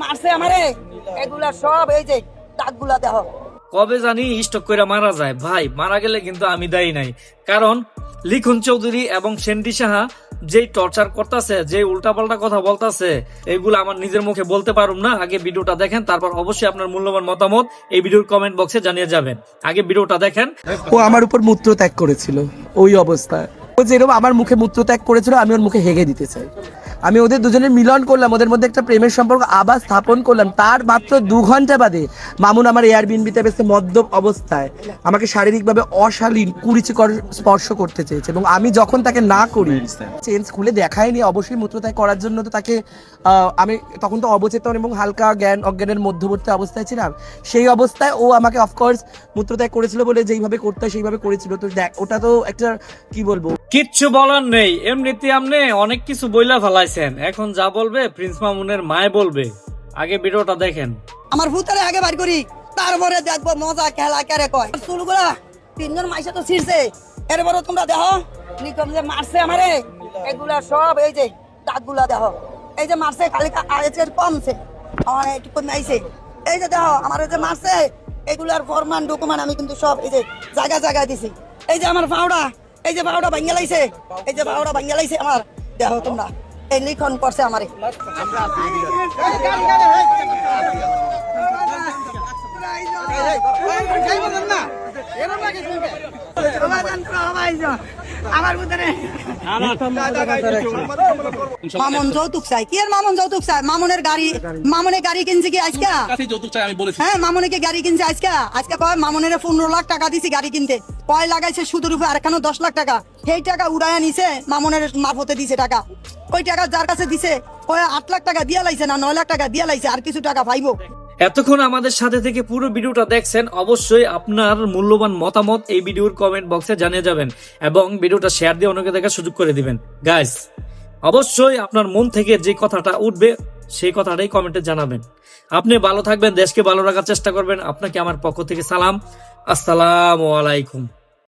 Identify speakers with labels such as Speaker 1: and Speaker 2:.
Speaker 1: মারছে আমারে এগুলা সব এই যে দাগগুলা দেখো।
Speaker 2: কবে জানি স্টক করে মারা যায় ভাই, মারা গেলে কিন্তু আমি দায়ী নাই। কারণ লিখন চৌধুরী এবং সেন্ডি সাহা যেই টর্চার করতেছে, যে উল্টাপাল্টা কথা বলতেছে, এগুলো আমার নিজের মুখে বলতে পারুম না। আগে ভিডিওটা দেখেন, তারপর অবশ্যই আপনার মূল্যবান মতামত এই ভিডিওর কমেন্ট বক্সে জানিয়ে যাবেন। আগে ভিডিওটা দেখেন।
Speaker 3: ও আমার উপর মূত্র ত্যাগ করেছিল ওই অবস্থায়। ও যেরকম আমার মুখে মূত্র ত্যাগ করেছিল, আমি ওর মুখে হেগে দিতে চাই। আমি ওদের দুজনের মিলন করলাম, ওদের মধ্যে একটা প্রেমের সম্পর্ক আবার স্থাপন করলাম। তার মাত্র 2 ঘন্টা বাদে মামুন আমার এয়ারবিএনবিতে বেসে মদ্যপ অবস্থায় আমাকে শারীরিকভাবে অশালীন কুরুচিকর স্পর্শ করতে চেয়েছে, এবং আমি যখন তাকে না করি, চেঞ্জ খুলে দেখায়নি। অবশ্যই মূত্রত্যাগ করার জন্য তো তাকে আমি তখন তো অবচেতন এবং হালকা জ্ঞান অজ্ঞানের মধ্যবর্তী অবস্থায় ছিলাম। সেই অবস্থায় ও আমাকে অফকোর্স মূত্রত্যাগ করেছিল বলে যেইভাবে করতে হয় সেইভাবে করেছিল। তো দেখ, ওটা তো একটা কি বলবো,
Speaker 2: কিচ্ছু বলার নেই। এমনিতে আপনি অনেক কিছু বইলা ফেলাইছেন, এখন যা বলবে প্রিন্স মামুনের মায় বলবে। আগে ভিডিওটা দেখেন।
Speaker 1: আমার ভূতারে আগে বার করি, তারপরে দেখবো মজা খেলা কেরে কয়। চুলগুলা 3 জন মাইসা তো ছিড়ছে, এরপরে তোমরা দেখো লিখম যে মারছে আমারে এগুলা সব এই যে দাগগুলা দেখো। এই যে মারছে খালি আজের কমছে, আমার একটু নাইছে। এই যে দেখো আমার যে মারছে এগুলার ফরমান ডকুমেন্ট আমি কিন্তু সব এই যে জায়গায় দিছি। এই যে আমার পাউডা, এই যে পাউডা ভাঙ্গা লাইছে, এই যে পাউডা ভাঙ্গা লাইছে আমার, দেখো তোমরা এই লিখন করছে আমারে। মামুন যৌতুক চাই, কি আর মামুন যৌতুক চাই? মামুনের গাড়ি কিনছে কি আজকে? হ্যাঁ, মামুনকে গাড়ি কিনছে আজকে কয় মামুনের 15 লাখ টাকা দিছি গাড়ি কিনতে। কয় লাগাইছে সুদের উপরে, আর এখানে 10 লাখ টাকা। সেই টাকা উড়াইয়া নিছে, মামুনের মারফতে দিছে টাকা। ওই টাকা যার কাছে দিছে কয় 8 লাখ টাকা দিয়া লাইছে না 9 লাখ টাকা দিয়া লাইছে, আর কিছু টাকা পাইবো।
Speaker 2: এতক্ষণ আমাদের সাথে থেকে পুরো ভিডিওটা দেখছেন, অবশ্যই আপনার মূল্যবান মতামত এই ভিডিওর কমেন্ট বক্সে জানিয়ে যাবেন, এবং ভিডিওটা শেয়ার দিয়ে অন্যকে দেখার সুযোগ করে দিবেন। গাইস, অবশ্যই আপনার মন থেকে যে কথাটা উঠবে সেই কথাটাই কমেন্টে জানাবেন। আপনি ভালো থাকবেন, দেশকে ভালো রাখার চেষ্টা করবেন। আপনাকে আমার পক্ষ থেকে সালাম, আসসালামু আলাইকুম।